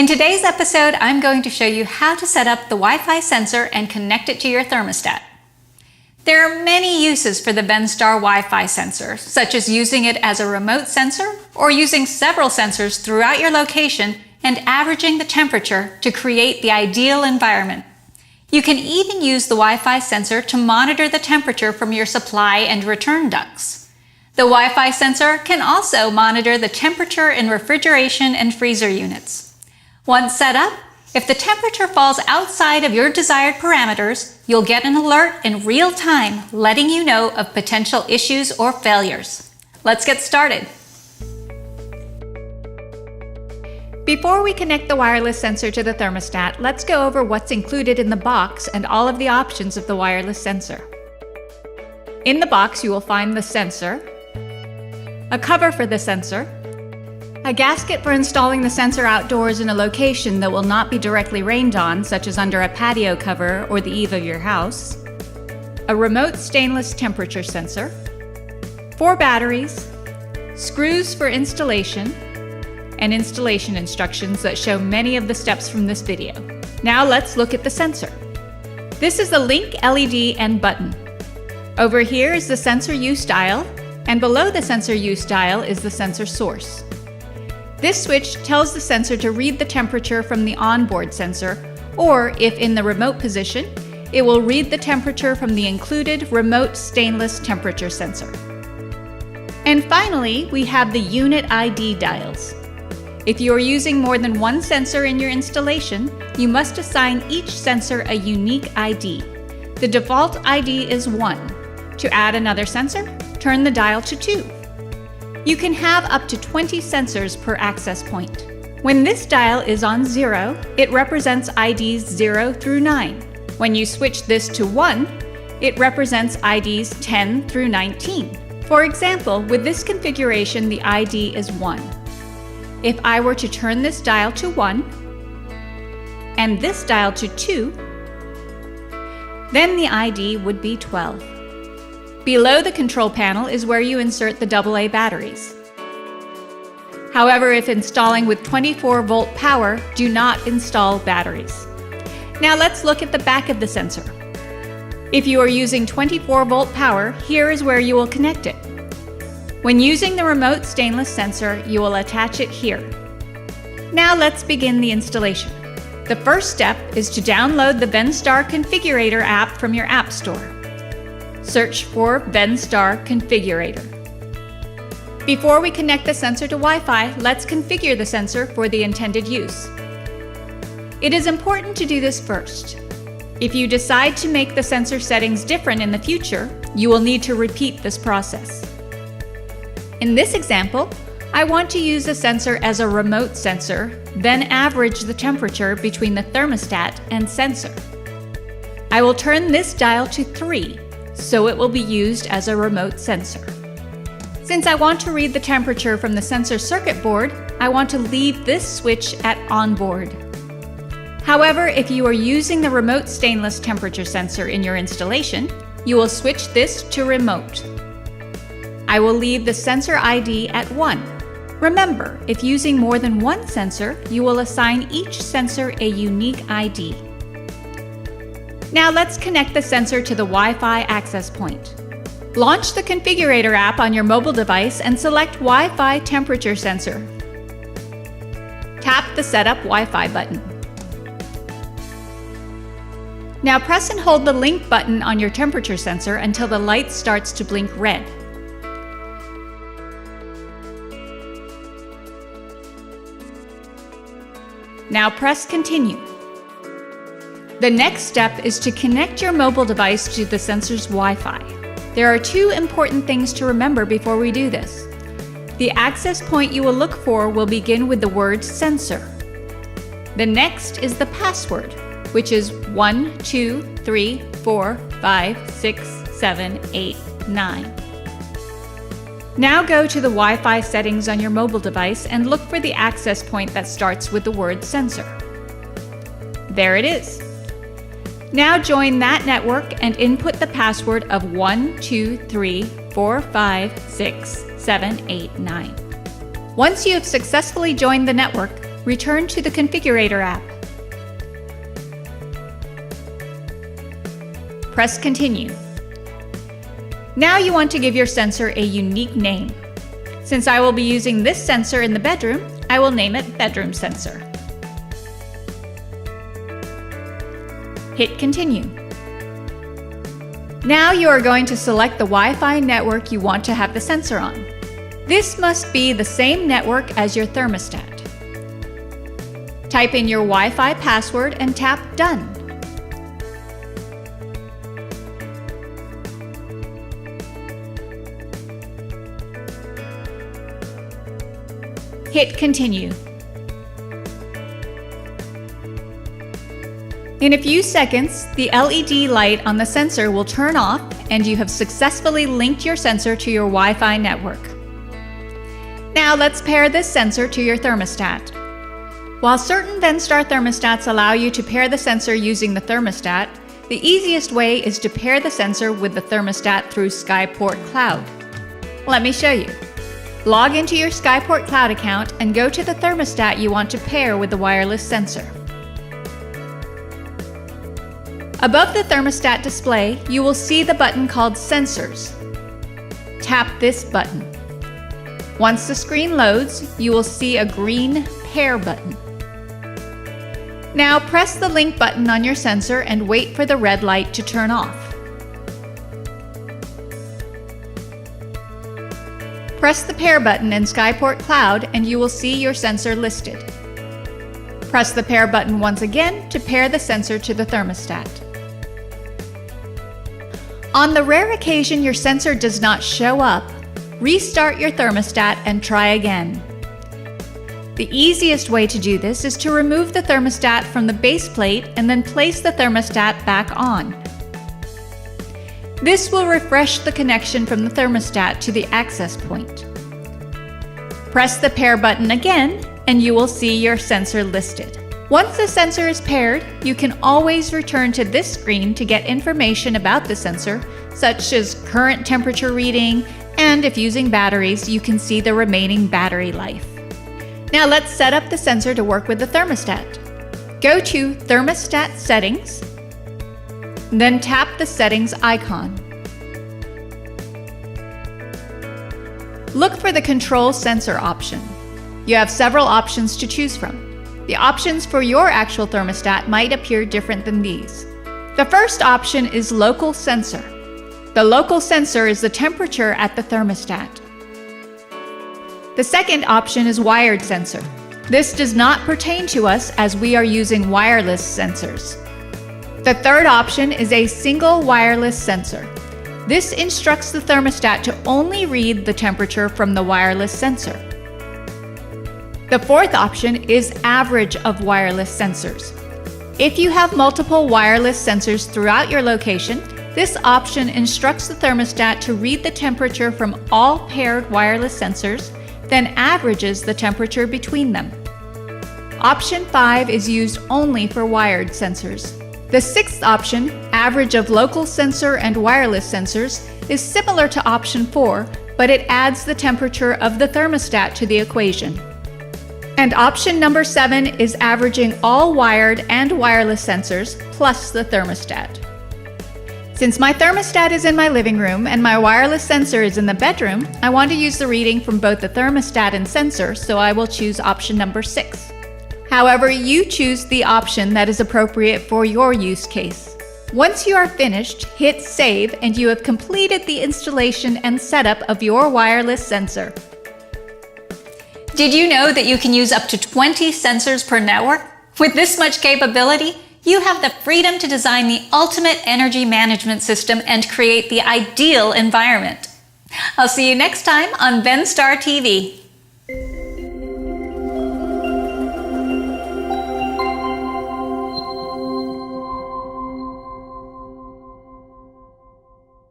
In today's episode, I'm going to show you how to set up the Wi-Fi sensor and connect it to your thermostat. There are many uses for the Venstar Wi-Fi sensor, such as using it as a remote sensor or using several sensors throughout your location and averaging the temperature to create the ideal environment. You can even use the Wi-Fi sensor to monitor the temperature from your supply and return ducts. The Wi-Fi sensor can also monitor the temperature in refrigeration and freezer units. Once set up, if the temperature falls outside of your desired parameters, you'll get an alert in real time letting you know of potential issues or failures. Let's get started. Before we connect the wireless sensor to the thermostat, let's go over what's included in the box and all of the options of the wireless sensor. In the box, you will find the sensor, a cover for the sensor, a gasket for installing the sensor outdoors in a location that will not be directly rained on, such as under a patio cover or the eave of your house, a remote stainless temperature sensor, 4 batteries, screws for installation, and installation instructions that show many of the steps from this video. Now let's look at the sensor. This is the link LED and button. Over here is the sensor use dial, and below the sensor use dial is the sensor source. This switch tells the sensor to read the temperature from the onboard sensor, or if in the remote position, it will read the temperature from the included remote stainless temperature sensor. And finally, we have the unit ID dials. If you are using more than one sensor in your installation, you must assign each sensor a unique ID. The default ID is 1. To add another sensor, turn the dial to 2. You can have up to 20 sensors per access point. When this dial is on 0, it represents IDs 0 through 9. When you switch this to 1, it represents IDs 10 through 19. For example, with this configuration, the ID is 1. If I were to turn this dial to 1 and this dial to 2, then the ID would be 12. Below the control panel is where you insert the AA batteries. However, if installing with 24-volt power, do not install batteries. Now let's look at the back of the sensor. If you are using 24-volt power, here is where you will connect it. When using the remote stainless sensor, you will attach it here. Now let's begin the installation. The first step is to download the Venstar Configurator app from your App Store. Search for Venstar Configurator. Before we connect the sensor to Wi-Fi, let's configure the sensor for the intended use. It is important to do this first. If you decide to make the sensor settings different in the future, you will need to repeat this process. In this example, I want to use the sensor as a remote sensor, then average the temperature between the thermostat and sensor. I will turn this dial to 3. So it will be used as a remote sensor. Since I want to read the temperature from the sensor circuit board, I want to leave this switch at onboard. However, if you are using the remote stainless temperature sensor in your installation, you will switch this to remote. I will leave the sensor ID at 1. Remember, if using more than one sensor, you will assign each sensor a unique ID. Now let's connect the sensor to the Wi-Fi access point. Launch the Configurator app on your mobile device and select Wi-Fi Temperature Sensor. Tap the Setup Wi-Fi button. Now press and hold the link button on your temperature sensor until the light starts to blink red. Now press Continue. The next step is to connect your mobile device to the sensor's Wi-Fi. There are 2 important things to remember before we do this. The access point you will look for will begin with the word sensor. The next is the password, which is 1, 2, 3, 4, 5, 6, 7, 8, 9. Now go to the Wi-Fi settings on your mobile device and look for the access point that starts with the word sensor. There it is. Now join that network and input the password of 1, 2, 3, 4, 5, 6, 7, 8, 9. Once you have successfully joined the network, return to the Configurator app. Press Continue. Now you want to give your sensor a unique name. Since I will be using this sensor in the bedroom, I will name it Bedroom Sensor. Hit Continue. Now you are going to select the Wi-Fi network you want to have the sensor on. This must be the same network as your thermostat. Type in your Wi-Fi password and tap Done. Hit Continue. In a few seconds, the LED light on the sensor will turn off and you have successfully linked your sensor to your Wi-Fi network. Now let's pair this sensor to your thermostat. While certain Venstar thermostats allow you to pair the sensor using the thermostat, the easiest way is to pair the sensor with the thermostat through Skyport Cloud. Let me show you. Log into your Skyport Cloud account and go to the thermostat you want to pair with the wireless sensor. Above the thermostat display, you will see the button called Sensors. Tap this button. Once the screen loads, you will see a green Pair button. Now press the link button on your sensor and wait for the red light to turn off. Press the Pair button in Skyport Cloud and you will see your sensor listed. Press the Pair button once again to pair the sensor to the thermostat. On the rare occasion your sensor does not show up, restart your thermostat and try again. The easiest way to do this is to remove the thermostat from the base plate and then place the thermostat back on. This will refresh the connection from the thermostat to the access point. Press the Pair button again and you will see your sensor listed. Once the sensor is paired, you can always return to this screen to get information about the sensor, such as current temperature reading, and if using batteries, you can see the remaining battery life. Now let's set up the sensor to work with the thermostat. Go to Thermostat Settings, then tap the Settings icon. Look for the Control Sensor option. You have several options to choose from. The options for your actual thermostat might appear different than these. The first option is Local Sensor. The local sensor is the temperature at the thermostat. The second option is Wired Sensor. This does not pertain to us as we are using wireless sensors. The third option is a Single Wireless Sensor. This instructs the thermostat to only read the temperature from the wireless sensor. The fourth option is Average of Wireless Sensors. If you have multiple wireless sensors throughout your location, this option instructs the thermostat to read the temperature from all paired wireless sensors, then averages the temperature between them. Option 5 is used only for wired sensors. The sixth option, Average of Local Sensor and Wireless Sensors, is similar to option 4, but it adds the temperature of the thermostat to the equation. And option number 7 is averaging all wired and wireless sensors plus the thermostat. Since my thermostat is in my living room and my wireless sensor is in the bedroom, I want to use the reading from both the thermostat and sensor, so I will choose option number 6. However, you choose the option that is appropriate for your use case. Once you are finished, hit Save and you have completed the installation and setup of your wireless sensor. Did you know that you can use up to 20 sensors per network? With this much capability, you have the freedom to design the ultimate energy management system and create the ideal environment. I'll see you next time on Venstar TV.